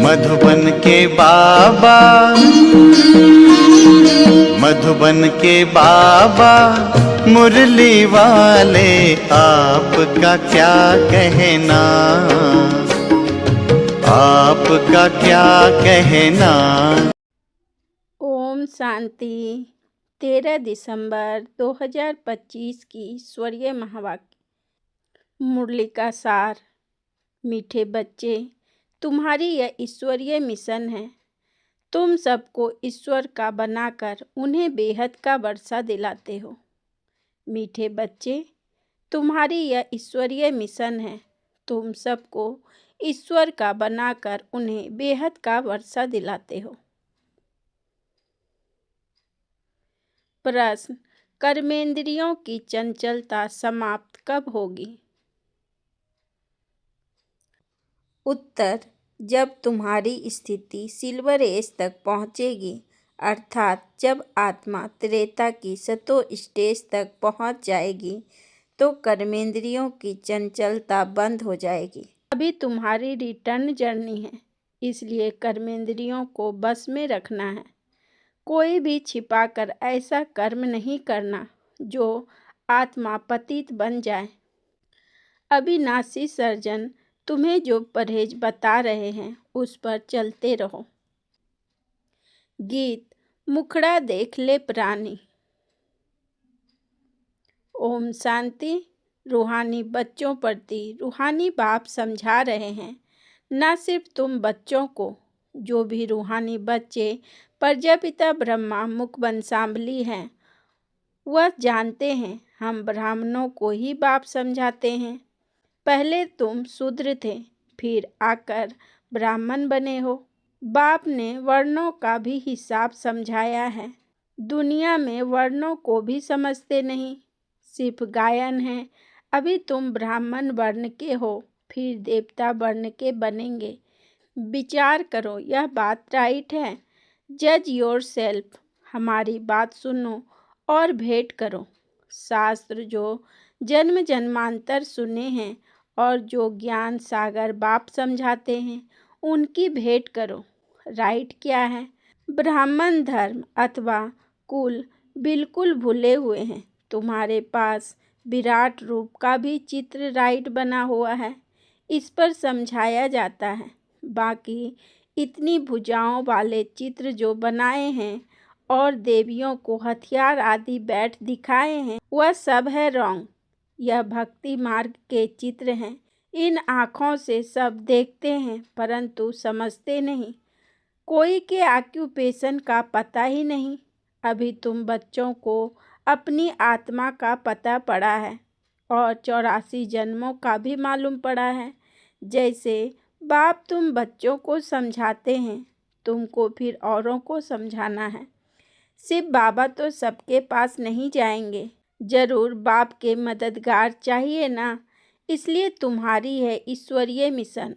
मधुबन के बाबा, मधुबन के बाबा मुरली वाले, आपका क्या कहना, आपका क्या कहना। ओम शांति। 13 दिसंबर 2025 की ईश्वरीय महावाक्य। मुरली का सार। मीठे बच्चे, तुम्हारी यह ईश्वरीय मिशन है। तुम सबको ईश्वर का बनाकर उन्हें बेहद का वर्षा दिलाते हो। मीठे बच्चे, तुम्हारी यह ईश्वरीय मिशन है। तुम सबको ईश्वर का बनाकर उन्हें बेहद का वर्षा दिलाते हो। प्रश्न, कर्मेंद्रियों की चंचलता समाप्त कब होगी? उत्तर, जब तुम्हारी स्थिति सिल्वर एज तक पहुंचेगी, अर्थात जब आत्मा त्रेता की सतो स्टेज तक पहुंच जाएगी तो कर्मेंद्रियों की चंचलता बंद हो जाएगी। अभी तुम्हारी रिटर्न जर्नी है, इसलिए कर्मेंद्रियों को बस में रखना है। कोई भी छिपाकर ऐसा कर्म नहीं करना जो आत्मा पतित बन जाए। अविनाशी सर्जन तुम्हें जो परहेज बता रहे हैं उस पर चलते रहो। गीत, मुखड़ा देख ले प्राणी। ओम शांति। रूहानी बच्चों प्रति रूहानी बाप समझा रहे हैं। न सिर्फ तुम बच्चों को, जो भी रूहानी बच्चे प्रजापिता ब्रह्मा मुख वंशावली हैं, वह जानते हैं हम ब्राह्मणों को ही बाप समझाते हैं। पहले तुम शूद्र थे, फिर आकर ब्राह्मण बने हो। बाप ने वर्णों का भी हिसाब समझाया है। दुनिया में वर्णों को भी समझते नहीं, सिर्फ गायन है। अभी तुम ब्राह्मण वर्ण के हो, फिर देवता वर्ण के बनेंगे। विचार करो, यह बात राइट है? जज योर सेल्फ। हमारी बात सुनो और भेंट करो। शास्त्र जो जन्म जन्मांतर सुने हैं और जो ज्ञान सागर बाप समझाते हैं, उनकी भेंट करो। राइट क्या है? ब्राह्मण धर्म अथवा कुल बिल्कुल भूले हुए हैं। तुम्हारे पास विराट रूप का भी चित्र राइट बना हुआ है, इस पर समझाया जाता है। बाकी इतनी भुजाओं वाले चित्र जो बनाए हैं और देवियों को हथियार आदि बैठ दिखाए हैं, वह सब है रॉन्ग। यह भक्ति मार्ग के चित्र हैं। इन आँखों से सब देखते हैं परंतु समझते नहीं। कोई के ऑक्यूपेशन का पता ही नहीं। अभी तुम बच्चों को अपनी आत्मा का पता पड़ा है और 84 जन्मों का भी मालूम पड़ा है। जैसे बाप तुम बच्चों को समझाते हैं, तुमको फिर औरों को समझाना है। सिर्फ बाबा तो सबके पास नहीं जाएंगे, जरूर बाप के मददगार चाहिए ना। इसलिए तुम्हारी है ईश्वरीय मिशन।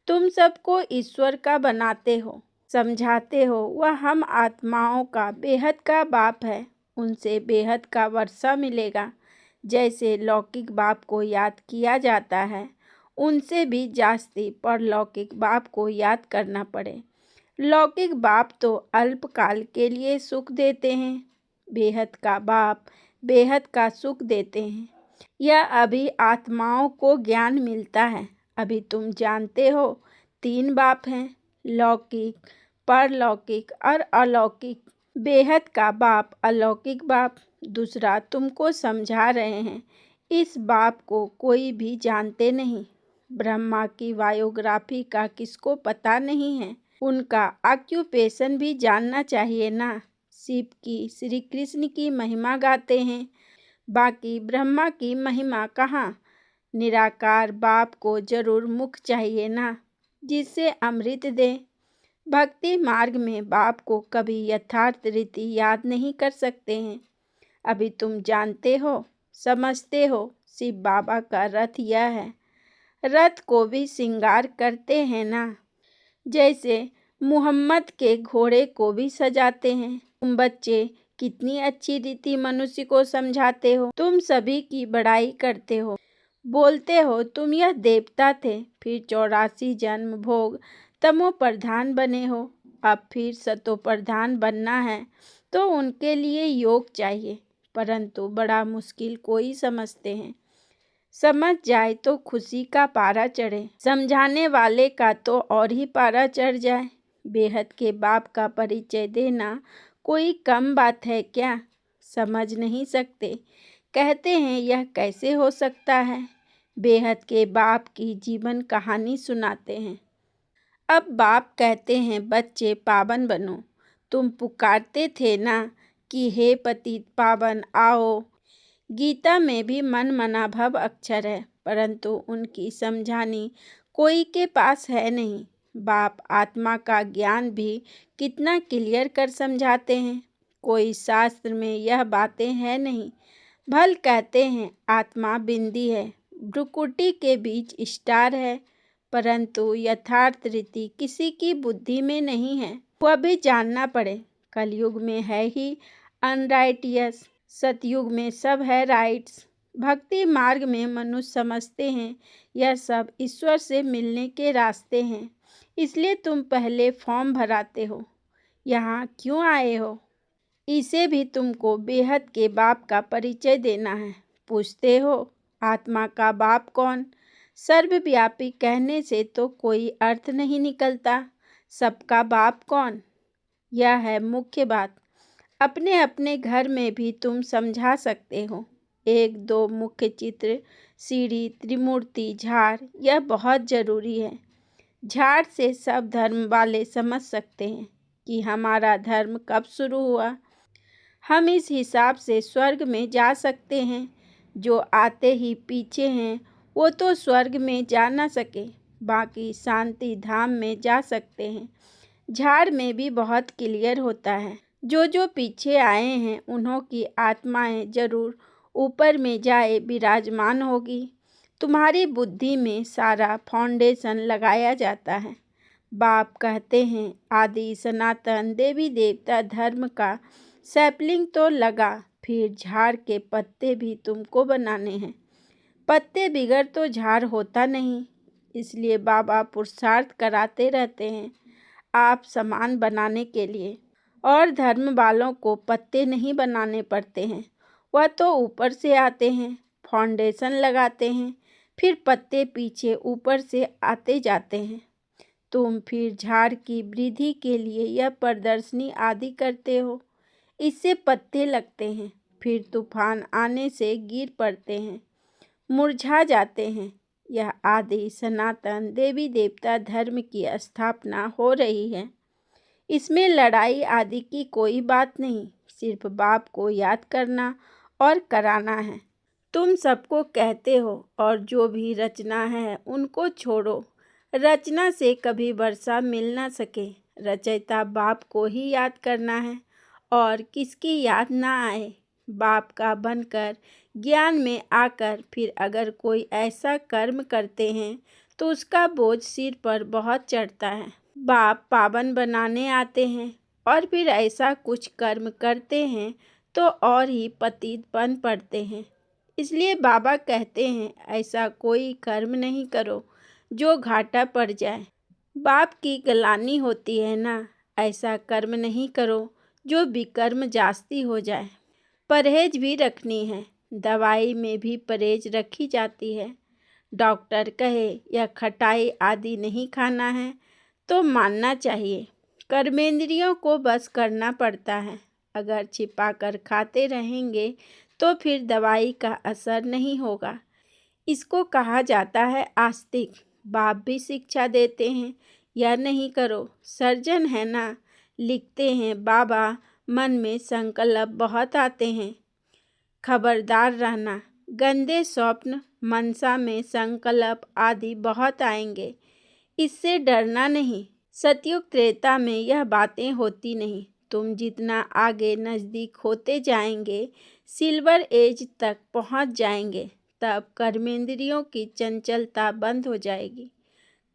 तुम सबको ईश्वर का बनाते हो, समझाते हो। वह हम आत्माओं का बेहद का बाप है, उनसे बेहद का वर्षा मिलेगा। जैसे लौकिक बाप को याद किया जाता है, उनसे भी जास्ती परलौकिक बाप को याद करना पड़े। लौकिक बाप तो अल्पकाल के लिए सुख देते हैं, बेहद का बाप बेहद का सुख देते हैं। यह अभी आत्माओं को ज्ञान मिलता है। अभी तुम जानते हो 3 बाप हैं, लौकिक, परलौकिक और अलौकिक। बेहद का बाप अलौकिक बाप दूसरा तुमको समझा रहे हैं। इस बाप को कोई भी जानते नहीं। ब्रह्मा की बायोग्राफी का किसको पता नहीं है? उनका ऑक्यूपेशन भी जानना चाहिए ना। शिव की, श्री कृष्ण की महिमा गाते हैं, बाकी ब्रह्मा की महिमा कहाँ? निराकार बाप को जरूर मुख चाहिए ना, जिससे अमृत दे। भक्ति मार्ग में बाप को कभी यथार्थ रीति याद नहीं कर सकते हैं। अभी तुम जानते हो, समझते हो, शिव बाबा का रथ यह है। रथ को भी श्रृंगार करते हैं ना, जैसे मुहम्मद के घोड़े को भी सजाते हैं। तुम बच्चे कितनी अच्छी रीति मनुष्य को समझाते हो। तुम सभी की बड़ाई करते हो, बोलते हो तुम यह देवता थे, फिर 84 जन्म भोग तमो प्रधान बने हो, अब फिर सतो प्रधान बनना है तो उनके लिए योग चाहिए, परंतु बड़ा मुश्किल कोई समझते हैं। समझ जाए तो खुशी का पारा चढ़े, समझाने वाले का तो और ही पारा चढ़ जाए। बेहद के बाप का परिचय देना कोई कम बात है क्या? समझ नहीं सकते, कहते हैं यह कैसे हो सकता है। बेहद के बाप की जीवन कहानी सुनाते हैं। अब बाप कहते हैं बच्चे पावन बनो। तुम पुकारते थे ना कि हे पतित पावन आओ। गीता में भी मन मना भव अक्षर है, परंतु उनकी समझानी कोई के पास है नहीं। बाप आत्मा का ज्ञान भी कितना क्लियर कर समझाते हैं, कोई शास्त्र में यह बातें हैं नहीं। भल कहते हैं आत्मा बिंदी है, भ्रुकुटी के बीच स्टार है, परंतु यथार्थ रीति किसी की बुद्धि में नहीं है। वह भी जानना पड़े। कलयुग में है ही अनराइटियस, सतयुग में सब है राइट्स। भक्ति मार्ग में मनुष्य समझते हैं यह सब ईश्वर से मिलने के रास्ते हैं, इसलिए तुम पहले फॉर्म भराते हो। यहाँ क्यों आए हो? इसे भी तुमको बेहद के बाप का परिचय देना है। पूछते हो आत्मा का बाप कौन? सर्वव्यापी कहने से तो कोई अर्थ नहीं निकलता। सबका बाप कौन? यह है मुख्य बात। अपने अपने घर में भी तुम समझा सकते हो। एक दो मुख्य चित्र, सीढ़ी, त्रिमूर्ति, झाड़, यह बहुत जरूरी है। झाड़ से सब धर्म वाले समझ सकते हैं कि हमारा धर्म कब शुरू हुआ। हम इस हिसाब से स्वर्ग में जा सकते हैं। जो आते ही पीछे हैं वो तो स्वर्ग में जा ना सके, बाकी शांति धाम में जा सकते हैं। झाड़ में भी बहुत क्लियर होता है। जो पीछे आए हैं उन्हों की आत्माएं जरूर ऊपर में जाए विराजमान होगी। तुम्हारी बुद्धि में सारा फाउंडेशन लगाया जाता है। बाप कहते हैं आदि सनातन देवी देवता धर्म का सैपलिंग तो लगा, फिर झाड़ के पत्ते भी तुमको बनाने हैं। पत्ते बिगड़ तो झाड़ होता नहीं, इसलिए बाबा पुरुषार्थ कराते रहते हैं आप समान बनाने के लिए। और धर्म वालों को पत्ते नहीं बनाने पड़ते हैं, वह तो ऊपर से आते हैं, फाउंडेशन लगाते हैं, फिर पत्ते पीछे ऊपर से आते जाते हैं। तुम फिर झाड़ की वृद्धि के लिए यह प्रदर्शनी आदि करते हो, इससे पत्ते लगते हैं, फिर तूफान आने से गिर पड़ते हैं, मुरझा जाते हैं। यह आदि सनातन देवी देवता धर्म की स्थापना हो रही है। इसमें लड़ाई आदि की कोई बात नहीं, सिर्फ बाप को याद करना और कराना है। तुम सबको कहते हो और जो भी रचना है उनको छोड़ो। रचना से कभी वर्षा मिल ना सके, रचयिता बाप को ही याद करना है और किसकी याद ना आए। बाप का बनकर ज्ञान में आकर फिर अगर कोई ऐसा कर्म करते हैं तो उसका बोझ सिर पर बहुत चढ़ता है। बाप पावन बनाने आते हैं और फिर ऐसा कुछ कर्म करते हैं तो और ही पतित बन पड़ते हैं। इसलिए बाबा कहते हैं ऐसा कोई कर्म नहीं करो जो घाटा पड़ जाए। बाप की गलानी होती है ना, ऐसा कर्म नहीं करो जो विकर्म जास्ती हो जाए। परहेज भी रखनी है, दवाई में भी परहेज रखी जाती है। डॉक्टर कहे यह खटाई आदि नहीं खाना है तो मानना चाहिए। कर्मेंद्रियों को बस करना पड़ता है। अगर छिपा कर खाते रहेंगे तो फिर दवाई का असर नहीं होगा। इसको कहा जाता है आस्तिक। बाप भी शिक्षा देते हैं यह नहीं करो। सर्जन है ना, लिखते हैं बाबा मन में संकल्प बहुत आते हैं, खबरदार रहना। गंदे स्वप्न मनसा में संकल्प आदि बहुत आएंगे, इससे डरना नहीं। सतयुग त्रेता में यह बातें होती नहीं। तुम जितना आगे नज़दीक होते जाएंगे, सिल्वर एज तक पहुंच जाएंगे, तब कर्मेंद्रियों की चंचलता बंद हो जाएगी,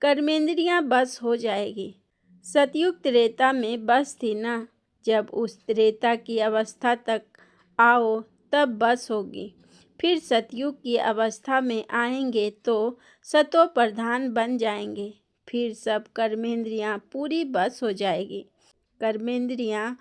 कर्मेंद्रियां बस हो जाएगी। सतयुग त्रेता में बस थी ना, जब उस त्रेता की अवस्था तक आओ तब बस होगी। फिर सतयुग की अवस्था में आएंगे तो सतो प्रधान बन जाएंगे। फिर सब कर्मेंद्रियां पूरी बस हो जाएगी। कर्मेंद्रियां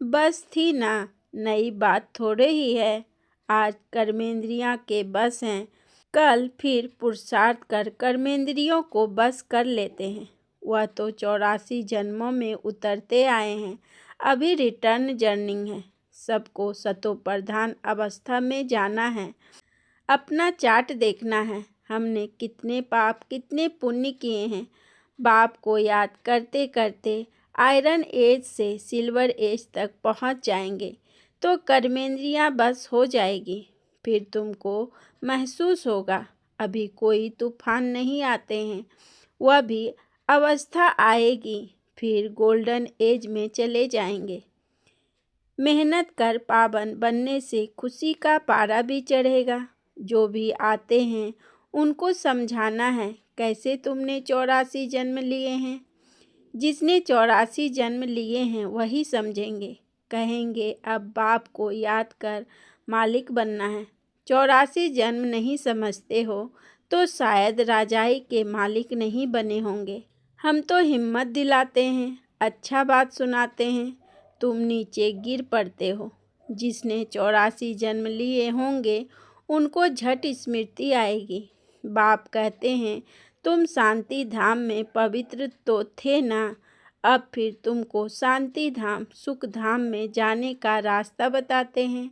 बस थी ना, नई बात थोड़े ही है। आज कर्मेंद्रियां के बस हैं, कल फिर पुरुषार्थ कर कर्मेंद्रियों को बस कर लेते हैं। वह तो 84 जन्मों में उतरते आए हैं, अभी रिटर्न जर्नी है। सबको सतोप्रधान अवस्था में जाना है, अपना चार्ट देखना है। हमने कितने पाप कितने पुण्य किए हैं। बाप को याद करते करते आयरन एज से सिल्वर एज तक पहुंच जाएंगे तो कर्मेंद्रियां बस हो जाएगी। फिर तुमको महसूस होगा अभी कोई तूफान नहीं आते हैं, वह भी अवस्था आएगी, फिर गोल्डन एज में चले जाएंगे। मेहनत कर पावन बनने से खुशी का पारा भी चढ़ेगा। जो भी आते हैं उनको समझाना है कैसे तुमने 84 जन्म लिए हैं। जिसने 84 जन्म लिए हैं वही समझेंगे, कहेंगे अब बाप को याद कर मालिक बनना है। 84 जन्म नहीं समझते हो तो शायद राजाई के मालिक नहीं बने होंगे। हम तो हिम्मत दिलाते हैं, अच्छा बात सुनाते हैं, तुम नीचे गिर पड़ते हो। जिसने 84 जन्म लिए होंगे उनको झट स्मृति आएगी। बाप कहते हैं तुम शांति धाम में पवित्र तो थे ना, अब फिर तुमको शांति धाम सुख धाम में जाने का रास्ता बताते हैं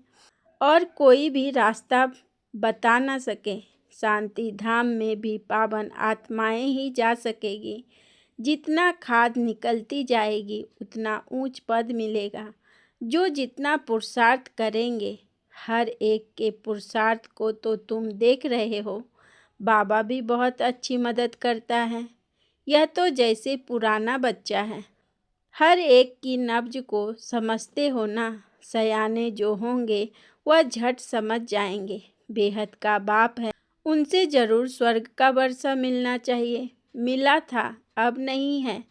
और कोई भी रास्ता बता ना सके। शांति धाम में भी पावन आत्माएं ही जा सकेगी। जितना खाद निकलती जाएगी उतना ऊंच पद मिलेगा। जो जितना पुरुषार्थ करेंगे, हर एक के पुरुषार्थ को तो तुम देख रहे हो। बाबा भी बहुत अच्छी मदद करता है। यह तो जैसे पुराना बच्चा है, हर एक की नब्ज को समझते हो ना। सयाने जो होंगे वह झट समझ जाएंगे। बेहद का बाप है, उनसे जरूर स्वर्ग का वर्षा मिलना चाहिए। मिला था, अब नहीं है,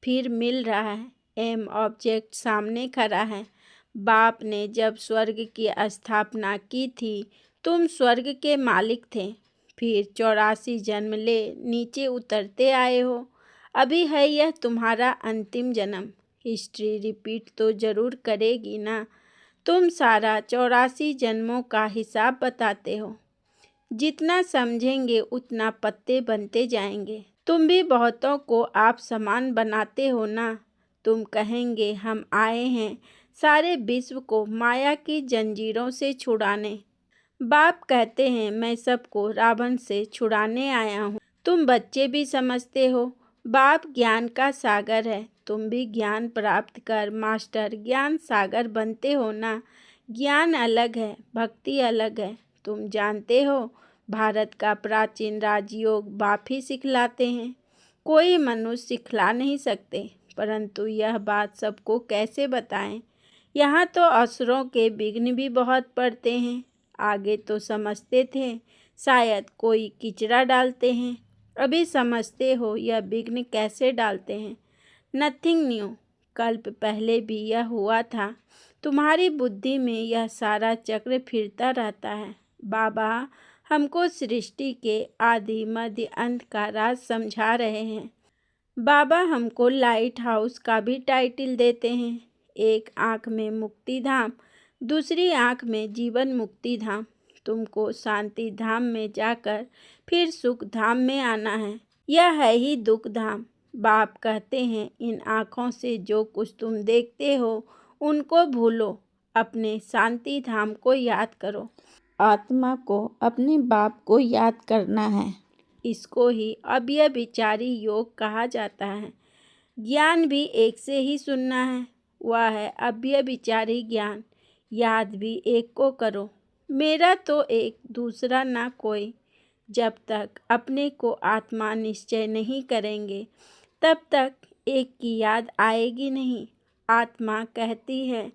फिर मिल रहा है। एम ऑब्जेक्ट सामने खड़ा है। बाप ने जब स्वर्ग की स्थापना की थी तुम स्वर्ग के मालिक थे, फिर 84 जन्म ले नीचे उतरते आए हो। अभी है यह तुम्हारा अंतिम जन्म। हिस्ट्री रिपीट तो जरूर करेगी ना। तुम सारा 84 जन्मों का हिसाब बताते हो। जितना समझेंगे उतना पत्ते बनते जाएंगे। तुम भी बहुतों को आप समान बनाते हो ना। तुम कहेंगे हम आए हैं सारे विश्व को माया की जंजीरों से छुड़ाने। बाप कहते हैं मैं सबको रावण से छुड़ाने आया हूँ। तुम बच्चे भी समझते हो बाप ज्ञान का सागर है। तुम भी ज्ञान प्राप्त कर मास्टर ज्ञान सागर बनते हो ना। ज्ञान अलग है, भक्ति अलग है। तुम जानते हो भारत का प्राचीन राजयोग बाप ही सिखलाते हैं, कोई मनुष्य सिखला नहीं सकते। परंतु यह बात सबको कैसे बताएं। यहाँ तो असुरों के विघ्न भी बहुत पड़ते हैं। आगे तो समझते थे शायद कोई किचरा डालते हैं, अभी समझते हो यह विघ्न कैसे डालते हैं। नथिंग न्यू, कल्प पहले भी यह हुआ था। तुम्हारी बुद्धि में यह सारा चक्र फिरता रहता है। बाबा हमको सृष्टि के आदि मध्य अंत का राज समझा रहे हैं। बाबा हमको लाइट हाउस का भी टाइटल देते हैं। एक आँख में मुक्ति धाम, दूसरी आँख में जीवन मुक्ति धाम। तुमको शांति धाम में जाकर फिर सुख धाम में आना है। यह है ही दुख धाम। बाप कहते हैं इन आँखों से जो कुछ तुम देखते हो उनको भूलो, अपने शांति धाम को याद करो। आत्मा को अपने बाप को याद करना है। इसको ही अव्यभिचारी योग कहा जाता है। ज्ञान भी एक से ही सुनना है, वह है अव्यभिचारी ज्ञान। याद भी एक को करो, मेरा तो एक दूसरा ना कोई। जब तक अपने को आत्मा निश्चय नहीं करेंगे तब तक एक की याद आएगी नहीं। आत्मा कहती है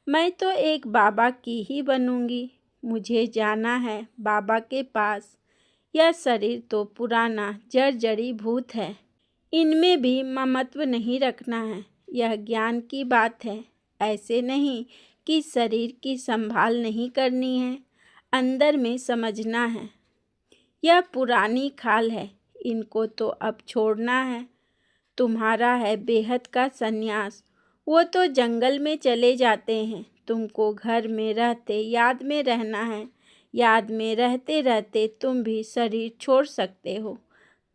मैं तो एक बाबा की ही बनूंगी, मुझे जाना है बाबा के पास। यह शरीर तो पुराना जड़ी भूत है, इनमें भी ममत्व नहीं रखना है। यह ज्ञान की बात है, ऐसे नहीं कि शरीर की संभाल नहीं करनी है, अंदर में समझना है। यह पुरानी खाल है, इनको तो अब छोड़ना है। तुम्हारा है बेहद का संन्यास। वो तो जंगल में चले जाते हैं, तुमको घर में रहते याद में रहना है। याद में रहते रहते तुम भी शरीर छोड़ सकते हो।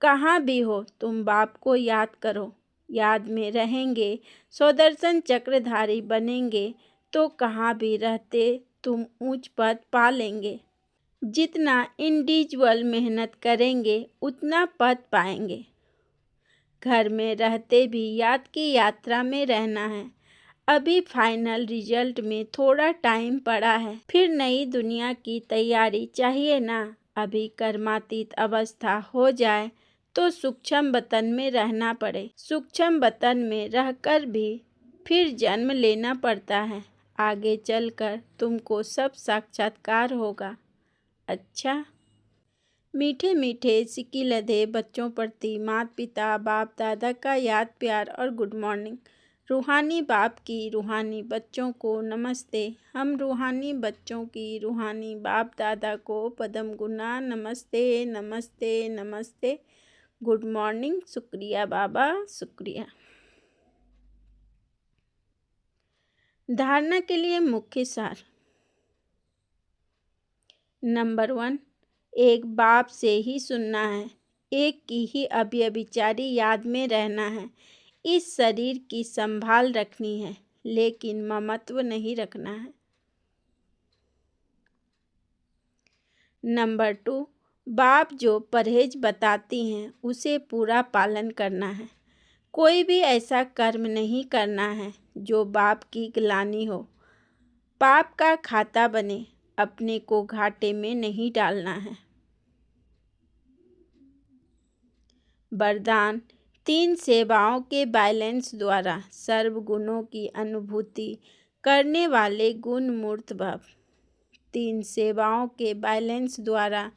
कहाँ भी हो तुम बाप को याद करो। याद में रहेंगे, सुदर्शन चक्रधारी बनेंगे, तो कहाँ भी रहते तुम ऊंच पद पा लेंगे। जितना इंडिविजुअल मेहनत करेंगे उतना पद पाएंगे। घर में रहते भी याद की यात्रा में रहना है। अभी फाइनल रिजल्ट में थोड़ा टाइम पड़ा है, फिर नई दुनिया की तैयारी चाहिए ना। अभी कर्मातीत अवस्था हो जाए तो सूक्ष्म वतन में रहना पड़े। सूक्ष्म वतन में रहकर भी फिर जन्म लेना पड़ता है। आगे चलकर तुमको सब साक्षात्कार होगा। अच्छा। मीठे मीठे सिक्की लदे बच्चों प्रति माता पिता बाप दादा का याद प्यार और गुड मॉर्निंग। रूहानी बाप की रूहानी बच्चों को नमस्ते। हम रूहानी बच्चों की रूहानी बाप दादा को पदम गुना नमस्ते नमस्ते नमस्ते। Good morning. शुक्रिया बाबा, शुक्रिया। धारणा के लिए मुख्य सार। नंबर 1, एक बाप से ही सुनना है। एक की ही अव्यभिचारी याद में रहना है। इस शरीर की संभाल रखनी है, लेकिन ममत्व नहीं रखना है। नंबर 2, बाप जो परहेज बताती हैं उसे पूरा पालन करना है। कोई भी ऐसा कर्म नहीं करना है जो बाप की ग्लानि हो, पाप का खाता बने। अपने को घाटे में नहीं डालना है। वरदान। 3 सेवाओं के बैलेंस द्वारा सर्व गुणों की अनुभूति करने वाले गुण मूर्त भव। 3 सेवाओं के बैलेंस द्वारा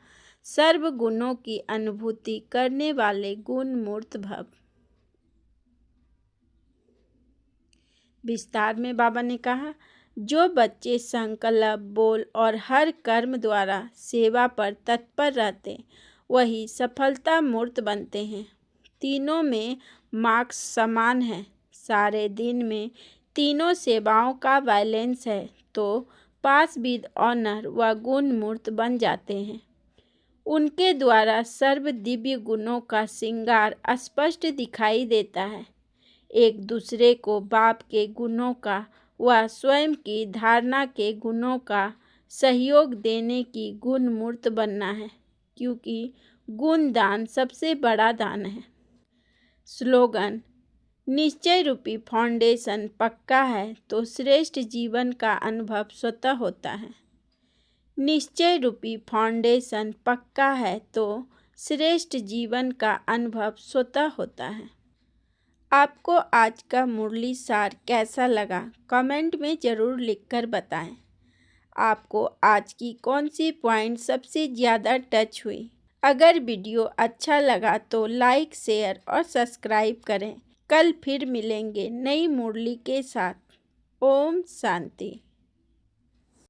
सर्व गुणों की अनुभूति करने वाले गुण मूर्त भव। विस्तार में बाबा ने कहा, जो बच्चे संकल्प बोल और हर कर्म द्वारा सेवा पर तत्पर रहते वही सफलता मूर्त बनते हैं। तीनों में मार्क्स समान है। सारे दिन में तीनों सेवाओं का बैलेंस है तो पास विद ऑनर व गुण मूर्त बन जाते हैं। उनके द्वारा सर्व दिव्य गुणों का श्रृंगार स्पष्ट दिखाई देता है। एक दूसरे को बाप के गुणों का व स्वयं की धारणा के गुणों का सहयोग देने की गुण मूर्त बनना है, क्योंकि गुण दान सबसे बड़ा दान है। स्लोगन। निश्चय रूपी फाउंडेशन पक्का है तो श्रेष्ठ जीवन का अनुभव स्वतः होता है। निश्चय रूपी फाउंडेशन पक्का है तो श्रेष्ठ जीवन का अनुभव स्वतः होता है। आपको आज का मुरली सार कैसा लगा कमेंट में ज़रूर लिखकर बताएं। आपको आज की कौन सी पॉइंट सबसे ज़्यादा टच हुई। अगर वीडियो अच्छा लगा तो लाइक शेयर और सब्सक्राइब करें। कल फिर मिलेंगे नई मुरली के साथ। ओम शांति।